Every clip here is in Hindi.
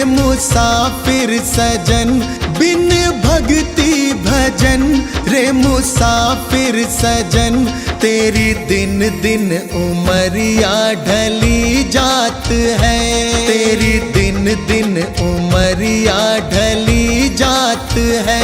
रे मुसाफिर सजन, बिन भक्ति भजन रे मुसाफिर सजन, तेरी दिन दिन उमरिया ढली जात है, तेरी दिन दिन उमरिया ढली जात है।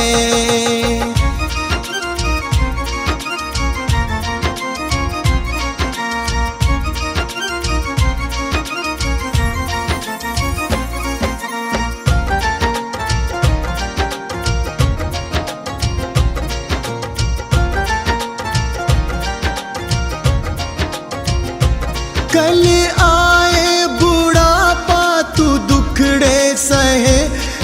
कल आए बुढ़ापा तू दुखड़े सहे,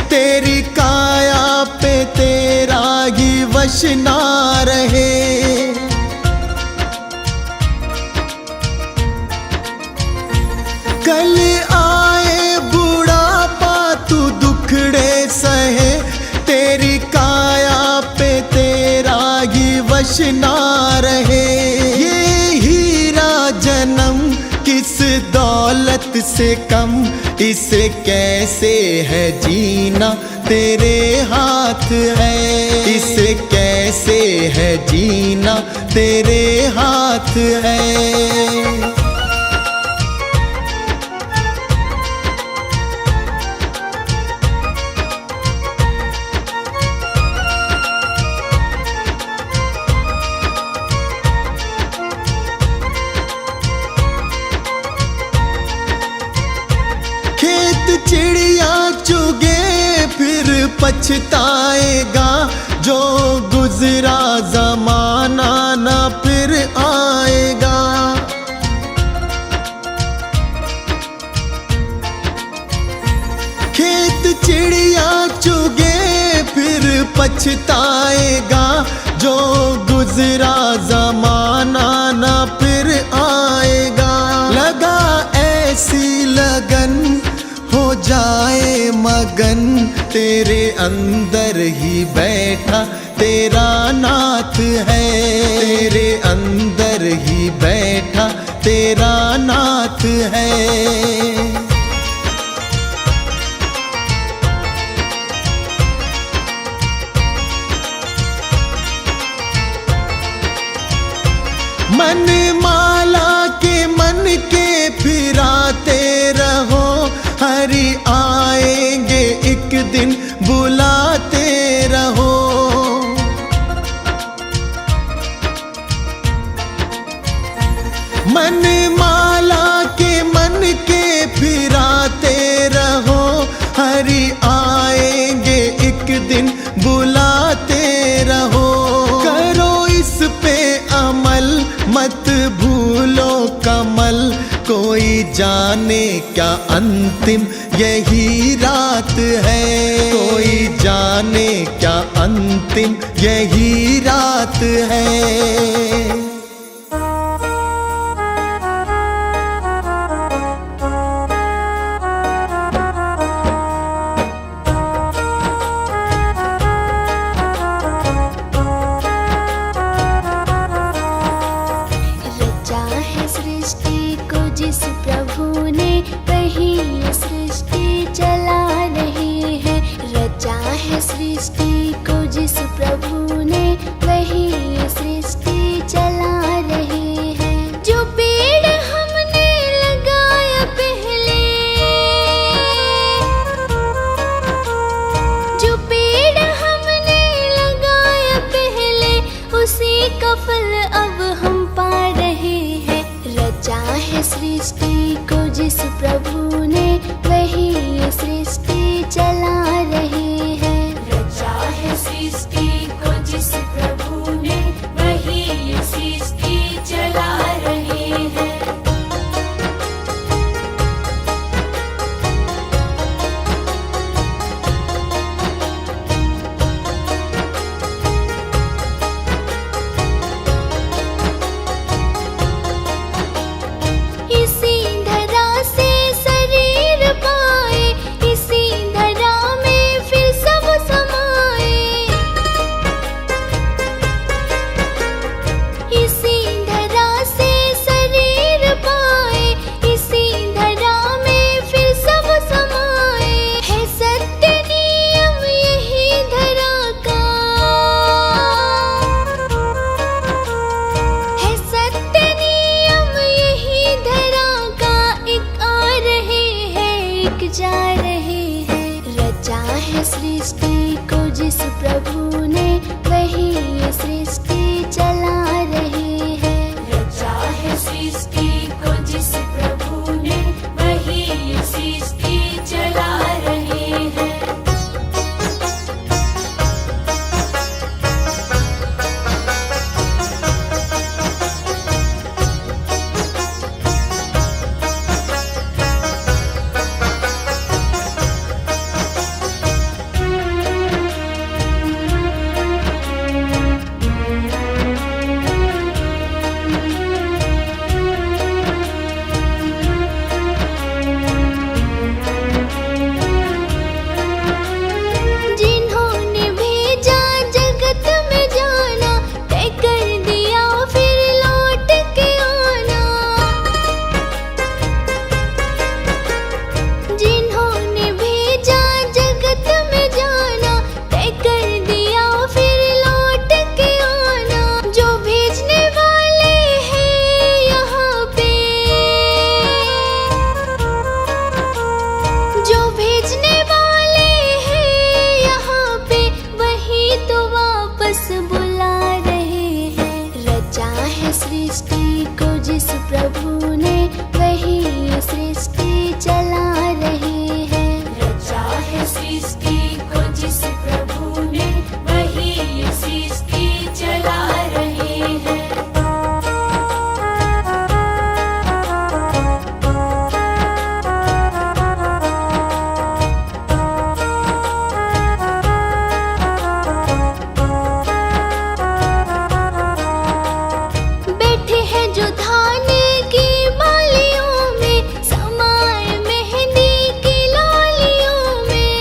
तेरी काया पे तेरा ही वश ना रहे। कल आए बुढ़ापा तू दुखड़े सहे, तेरी काया पे तेरा ही वश ना रहे। ये हीरा जन्म किस दौलत से कम, इसे कैसे है जीना तेरे हाथ है, इसे कैसे है जीना तेरे हाथ है। चिड़िया चुगे फिर पछताएगा, जो गुजरा जमाना ना फिर आएगा। खेत चिड़िया चुगे फिर पछताएगा, जो गुजरा जमाना ना फिर आएगा। लगा ऐसी लगन हो जाए मगन, तेरे अंदर ही बैठा तेरा नाथ है, तेरे अंदर ही बैठा तेरा नाथ है। मन माला के मन के फिराते रहो, हरि आएंगे एक दिन बुलाते रहो। मन माला के मन के फिराते रहो, हरि आएंगे एक दिन बुलाते रहो। करो इस पे अमल मत भूलो कमल, कोई जाने क्या अंतिम यही रात है, कोई जाने क्या अंतिम यही रात है। जिस प्रभु ने वही सृष्टि चला रहे हैं, रचा है सृष्टि को जिस प्रभु ने वही सृष्टि चला रहे हैं। जो पेड़ हमने लगाया पहले, जो पेड़ हमने लगाया पहले, उसी का फल अब हम पा रहे हैं। रचा है सृष्टि को जिस प्रभु ने वही सृष्टि चला रहे हैं, रचा है सृष्टि को जिस प्रभु ने वही सृष्टि चला रहे हैं। इसी सृष्टि को जिस प्रभु ने, वही ये सृष्टि चला रहे हैं। रचा है सृष्टि को जिस प्रभु ने, वही ये सृष्टि चला रहे हैं। बैठे हैं जो धान की बालियों में, समाए मेहंदी की लालियों में।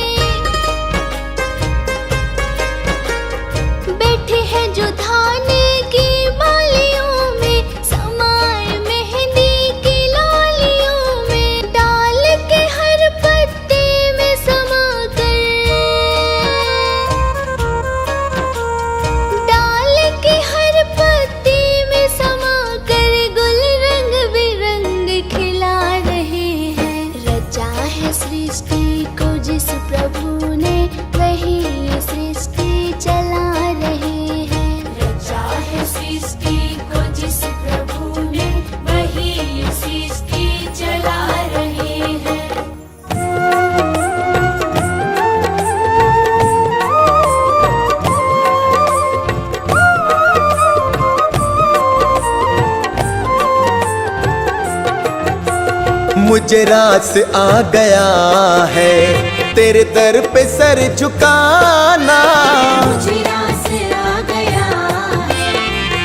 बैठे हैं जो धान की बालियों में, समाए मेहंदी की लालियों में। डाल के हर पत्ते में समा कर, डाल के हर पत्ते में समा कर, गुल रंग बिरंग खिला रहे हैं। रचा है सृष्टि को जिस प्रभु ने, वही ये सृष्टि चला रहे हैं। रचा है सृष्टि को जिस प्रभु ने, वही ये सृष्टि चला रहे हैं। मुझे रास आ गया है तेरे दर पे सर झुकाना। मुझे रास आ गया है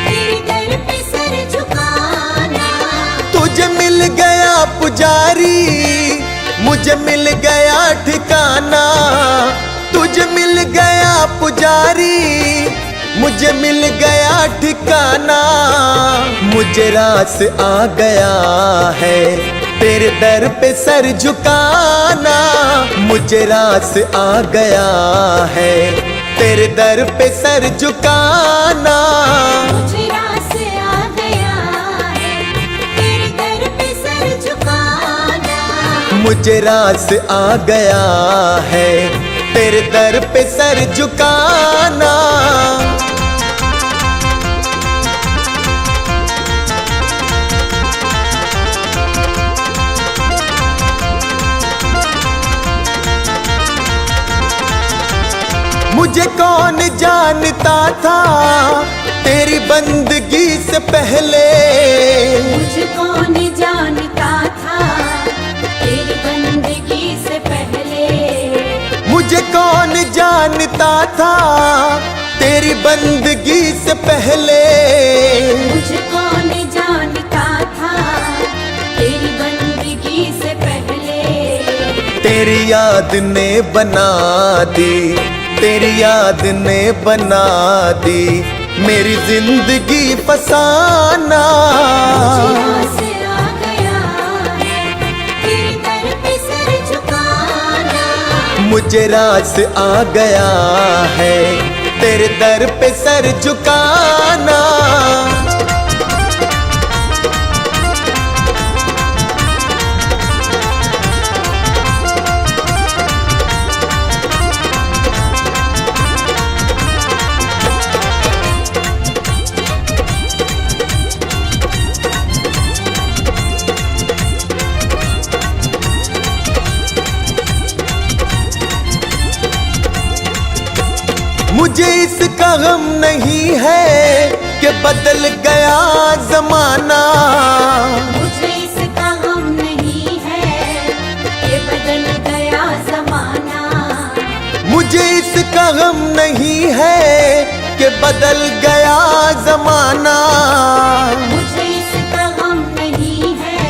तेरे दर पे सर झुकाना। तुझे मिल गया पुजारी, मुझे मिल गया ठिकाना। तुझे मिल गया पुजारी, मुझे मिल गया ठिकाना। मुझे रास आ गया है तेरे दर पे सर झुकाना। मुझे रास आ गया है तेरे दर पे सर झुकाना। मुझे रास आ गया है तेरे दर पे सर झुकाना। मुझे रास आ गया है तेरे दर पे सर झुकाना। मुझे कौन जानता था तेरी बंदगी से पहले। मुझे कौन जानता था तेरी बंदगी से पहले। मुझे कौन जानता था तेरी बंदगी से पहले। मुझे कौन जानता था तेरी बंदगी से पहले। तेरी याद ने बना दी, तेरी याद ने बना दी मेरी जिंदगी फसाना। मुझे रास आ गया है तेरे दर पे सर झुकाना। मुझे रास आ गया है तेरे दर पे सर झुकाना। मुझे इसका गम नहीं है कि बदल गया जमाना। मुझे इसका गम नहीं है कि बदल गया जमाना। मुझे इसका गम नहीं है कि बदल गया जमाना। मुझे इसका गम नहीं है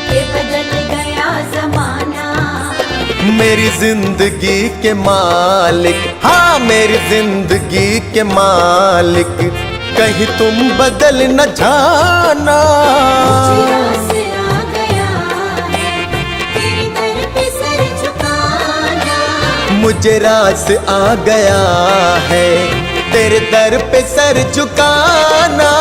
कि बदल गया जमाना। मेरी जिंदगी के मालिक, हाँ मेरी जिंदगी के मालिक, कहीं तुम बदल न जाना। मुझे रास आ गया है तेरे दर पे सर झुकाना। मुझे रास आ गया है तेरे दर पे सर झुकाना।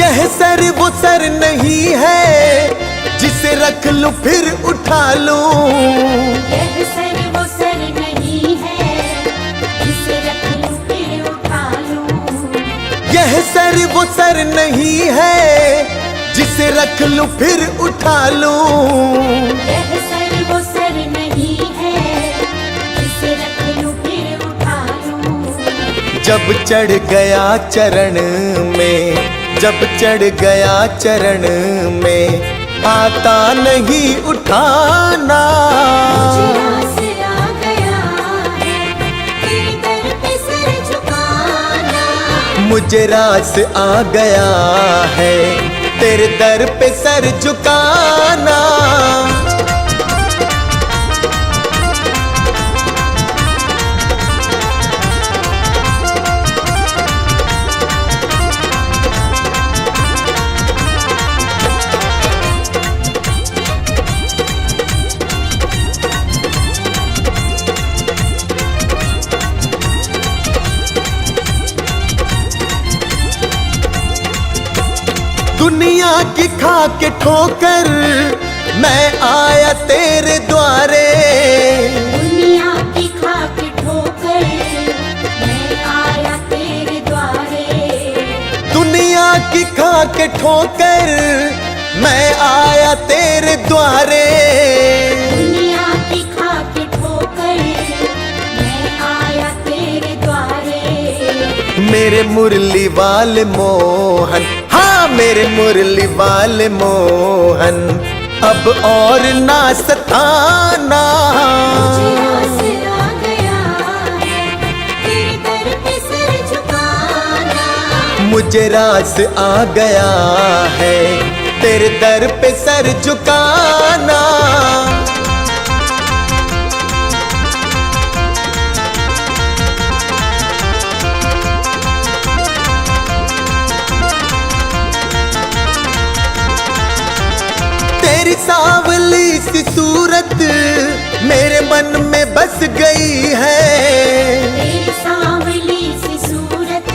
यह सर वो सर नहीं है जिसे रख लूं फिर उठा लूं। यह सर वो सर नहीं है जिसे रख लूं फिर उठा लूं। यह सर वो सर नहीं है जिसे रख लूं फिर उठा लूं। यह सर वो सर नहीं है जिसे रख लूं फिर उठा लूं। जब चढ़ गया चरण में, जब चढ़ गया चरण में, आता नहीं उठाना। मुझे आसरा गया है तेरे दर पे सर झुकाना। मुझे रास आ गया है तेरे दर पे सर झुकाना। दुनिया की खा के ठोकर मैं आया तेरे द्वारे। दुनिया की खा के ठोकर मैं आया तेरे द्वारे। दुनिया की खा के ठोकर मैं आया तेरे द्वारे। दुनिया की खा के ठोकर मैं आया तेरे द्वारे। मेरे मुरली वाले मोहन, हाँ मेरे मुरली वाले मोहन, अब और ना सताना। मुझे आसरा गया है तेरे दर पे सर झुकाना। मुझे रास आ गया है तेरे दर पे सर झुकाना। तेरी सांवली सी सूरत मेरे मन में बस गई है। तेरी सांवली सी सूरत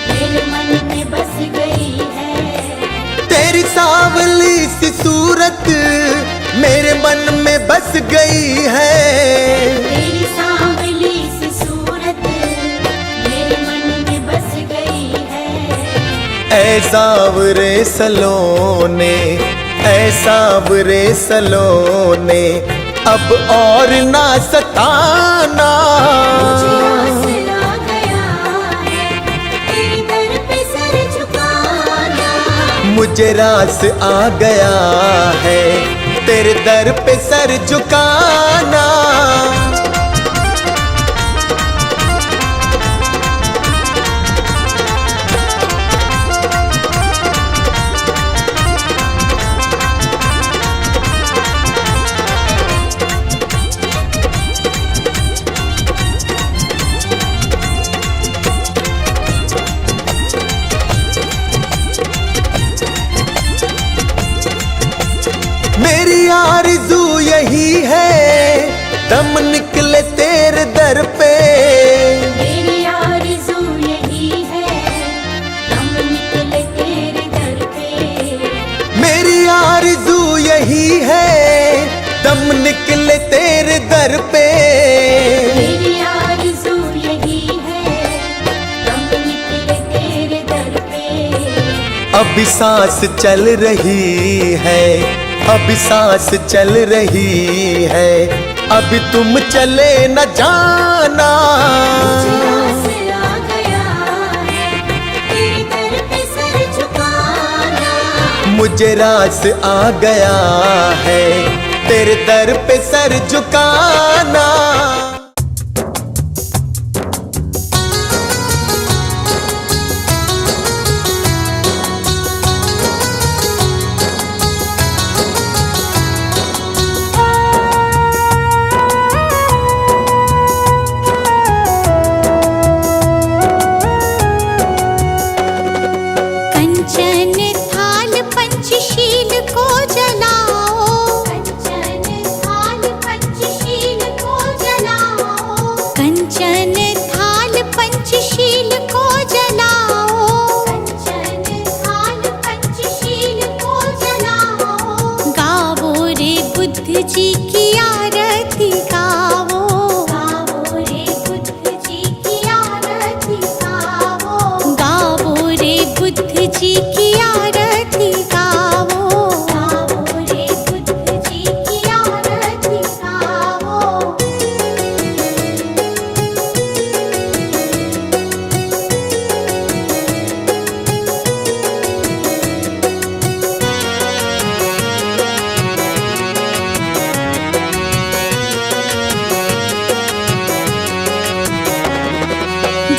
मेरे मन में बस गई है। तेरी सांवली सी सूरत मेरे मन में बस गई है। तेरी सांवली सी सूरत मेरे मन में बस गई है। ऐ सांवरे सलोने, ऐ सांवरे सलोने, अब और ना सताना। मुझे आसरा गया है तेरे दर पे सर झुकाना। मुझे रास आ गया है तेरे दर पे सर झुकाना। मेरी आरज़ू यही है दम निकले तेरे दर पे। मेरी आरज़ू यही है दम निकले तेरे दर पे। मेरी आरज़ू यही है दम निकले तेरे दर पे। मेरी आरज़ू यही है दम निकले तेरे दर पे। अभी सांस चल रही है, अभी सांस चल रही है, अभी तुम चले न जाना। मुझे आसरा गया है तेरे दर पे सर झुकाना। मुझे रास आ गया है तेरे दर पे सर झुकाना। पंचशील को जलाओ। कंचन थाल जी की आरती गावो, गावो रे बुद्ध जी की आरती गावो, गावो रे बुद्ध जी की आरती गावो, गावो रे बुद्ध जी की आरती गावो।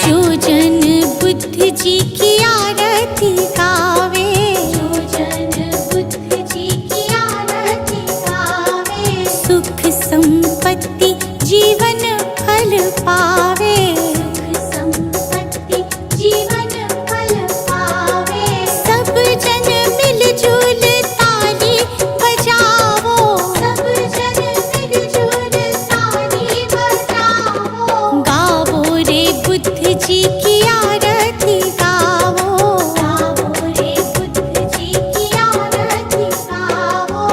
जो जन बुद्ध जी की आरती गावे, जो जन बुद्ध जी की आरती गावे, सुख संपत्ति जीवन फल पावे, सुख संपत्ति जीवन फल पावे। सब जन मिलजुल ताली बजावो, सब जन मिलजुल ताली बजाओ, गावो रे बुद्ध जी की आरती गावो, गावो रे बुद्ध जी की आरती गावो।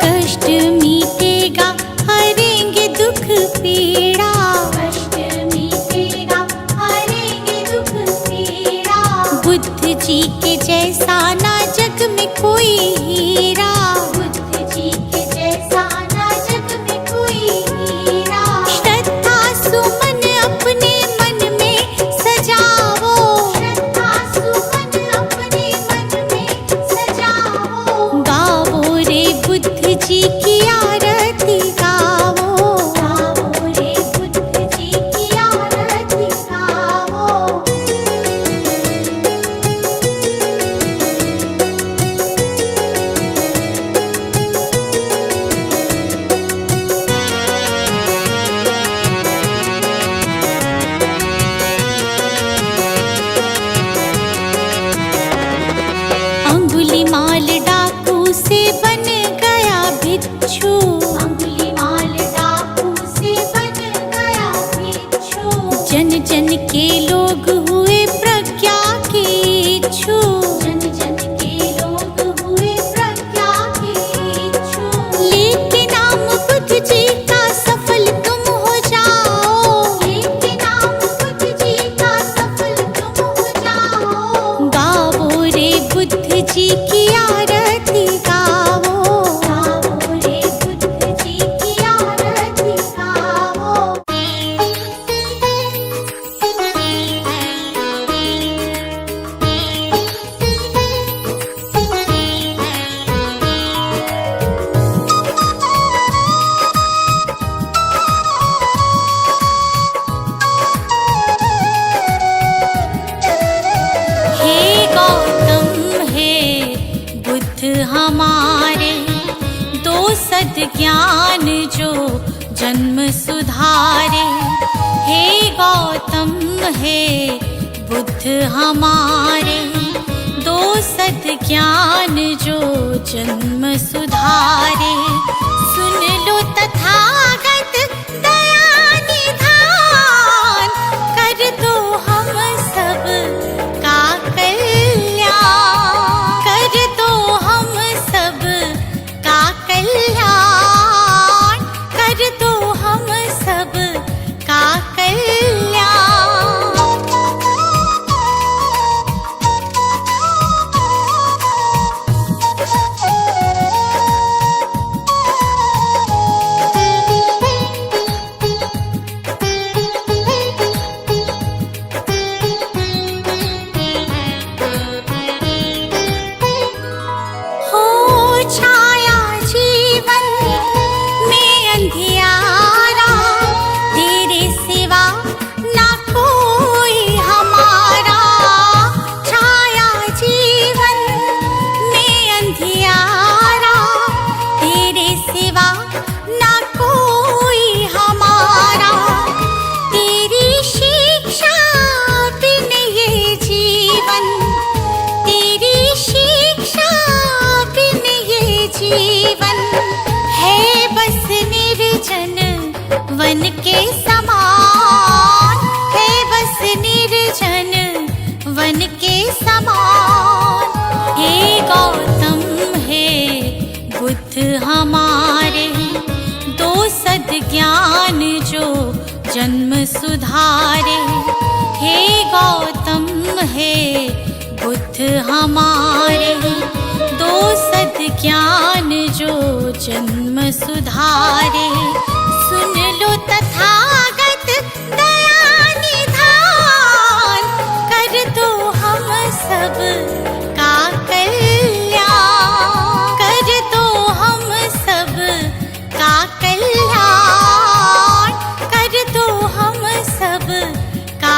कष्ट मीटेगा हरेंगे दुख पीड़ा, कष्ट मीटेगा हरेंगे दुख पीड़ा, बुद्ध जी के जैसा ना जग में कोई हीरा, बुद्ध जी के जैसा ना जग में कोई हीरा। श्रद्धा सुमन अपने मन में सजावो, श्रद्धा सुमन अपने मन में सजाओ, गावो रे बुद्ध जी की आरती गावो, गावो रे बुद्ध जी की आरती गावो। अंगुलीमाल डाकू से बन गया भिक्षु, अंगुलीमाल डाकू से बन गया भिक्षु, जन जन के लोग हुए प्रज्ञा के इच्छु, जन जन के लोग हुए प्रज्ञा के इच्छु। लेके नाम बुद्ध जी का सफल तुम हो जाओ, लेके नाम बुद्ध जी का सफल तुम हो जाओ, गावो रे बुद्ध जी की आरती गावो, गावो रे बुद्ध जी की आरती गावो। हे गौतम हे बुद्ध हमारे, दो सद ज्ञान जो जन्म सुधारे, हे गौतम हे बुद्ध हमारे, दो सद ज्ञान जो जन्म सुधारे। सुन लो तथागत दया निधान, कर दो हम सब का कल्याण, कर दो हम सब का कल्याण, कर दो हम सब का कल्याण। वन के समान है बस निर्जन वन के समान। हे गौतम हे बुद्ध हमारे, दो सद्ज्ञान जो जन्म सुधारे। हे गौतम हे बुद्ध हमारे, दो सद्ज्ञान जो जन्म सुधारे। सुन लो तथागत दया निधान, कर दो हम सब का कल्याण, कर दो हम सब का कल्याण, कर दो हम सब का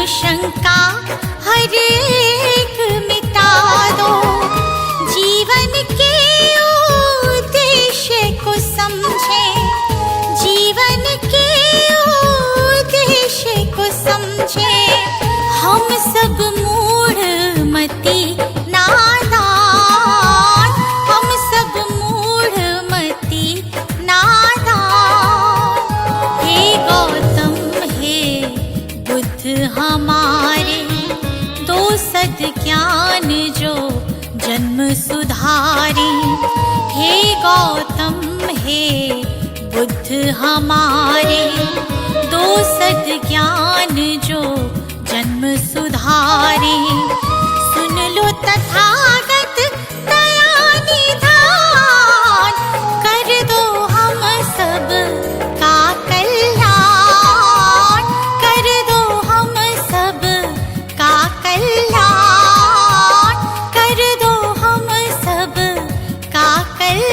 शंका हर एक मिटा दो। जीवन के उद्देश्य को समझे, जीवन के उद्देश्य को समझे। हम सब मूढ़ मति नादान, हम सब मूढ़ मति नादान। हे गौतम हे बुद्ध हमारे, दो सद्ज्ञान जो जन्म सुधारे। हे गौतम हे बुद्ध हमारे, दो सद्ज्ञान जो जन्म सुधारे। सुन लो तथागत दया निधान, कर दो हम सब का कल्याण, कर दो हम सब का कल्याण, कर दो हम सब का कल्याण।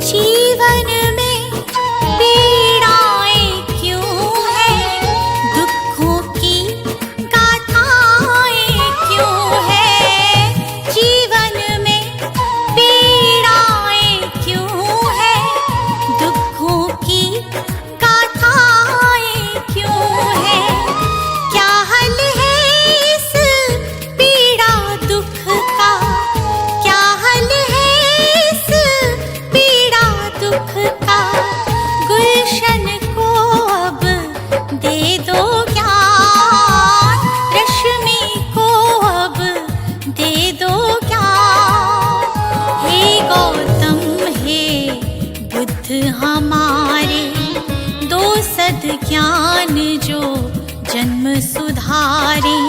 जीवन में पीड़ाएं क्यों हैं, दुखों की गाथाएं क्यों हैं। जीवन में पीड़ाएं क्यों हैं, दुखों की गाथाएं क्यों हैं। क्या हल है इस पीड़ा दुख का, क्या हल है इस पीड़ा दुख का। गुलशन को अब दे दो ज्ञान, रश्मि को अब दे दो ज्ञान। हे गौतम हे बुद्ध हमारे, दो सद्ज्ञान जो जन्म सुधारे।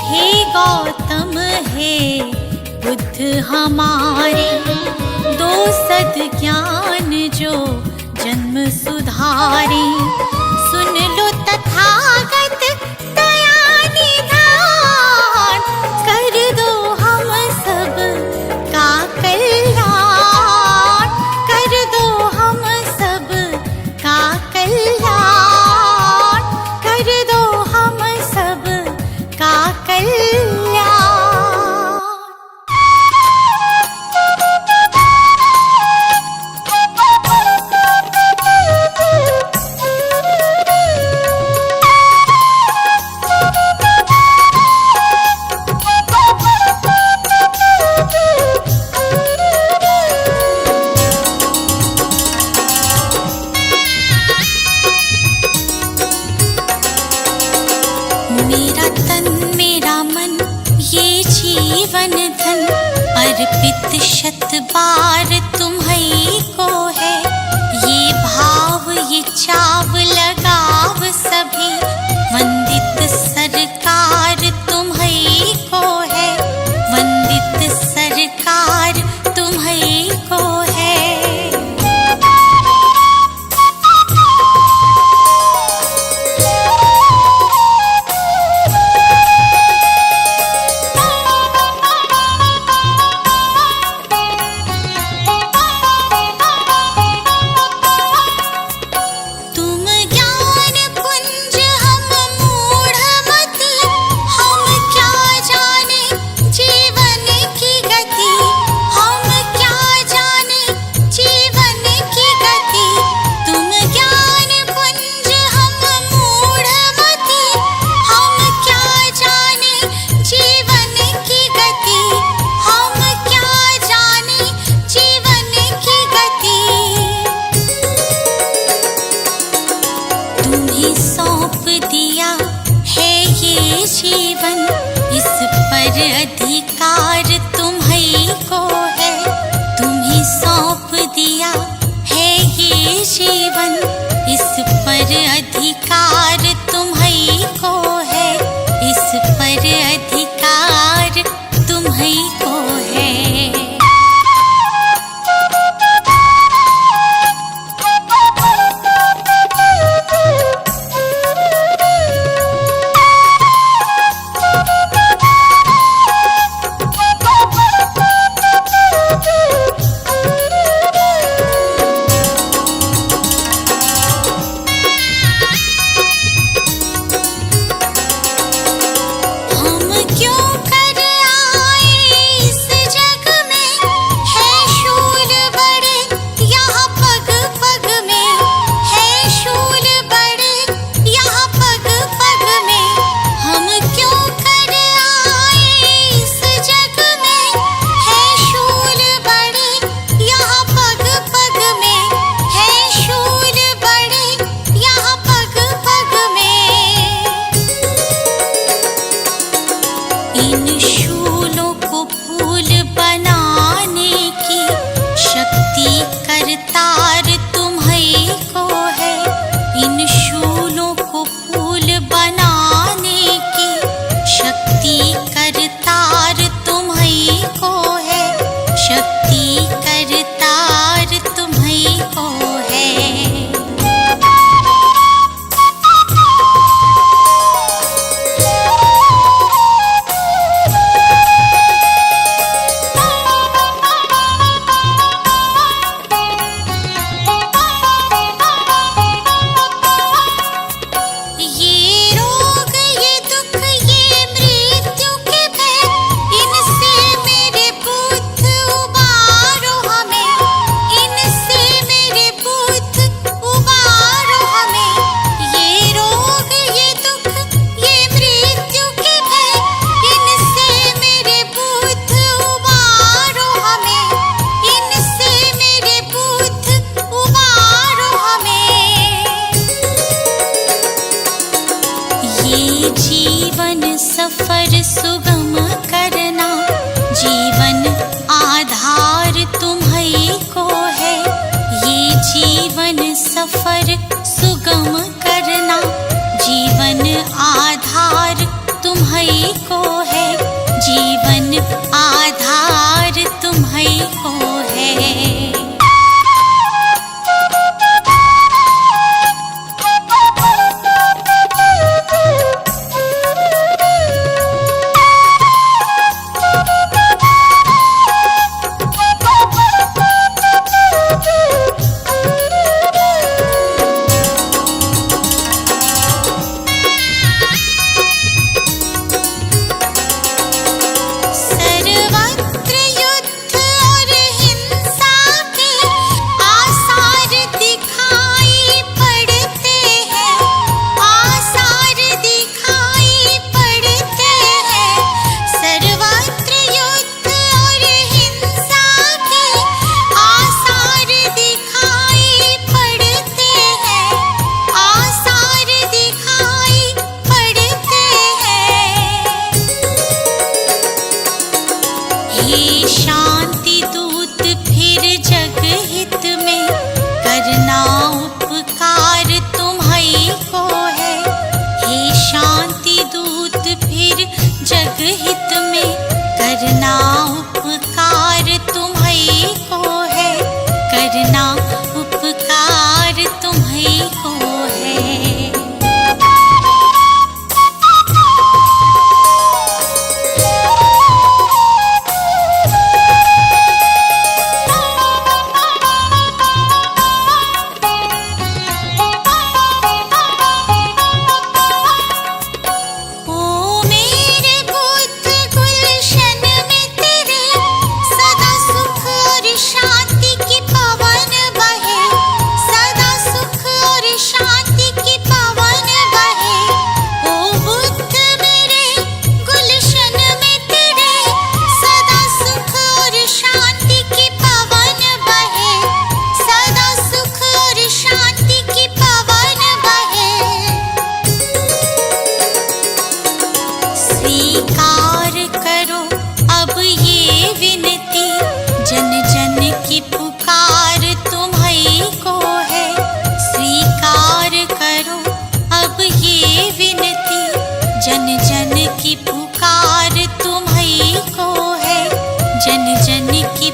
हे गौतम हे बुद्ध हमारे, दो सद्ज्ञान जो जन्म सुधारे। सुन लो तथागत दया निधान, कर दो हम सब का कल्याण, कर दो हम सब का कल्याण, कर दो हम सब का कल्याण। मेरा तन मेरा मन ये जीवन धन, अर्पित शत बार तुम्हीं को सौंप दिया है ये जीवन, इस पर अधिकार तुम्हीं को है। तुम्हें सौंप दिया है ये जीवन, इस पर अधिकार तुम्हीं को है। इस पर अधिकार तुम्हीं को है। सफर सुगम करना, जीवन आधार तुम्हीं को है। ये जीवन सफर सुगम करना, जीवन आधार तुम्हीं को है। जीवन आधार तुम्हीं को है। की पुकार तुम्हीं को है, जन जन की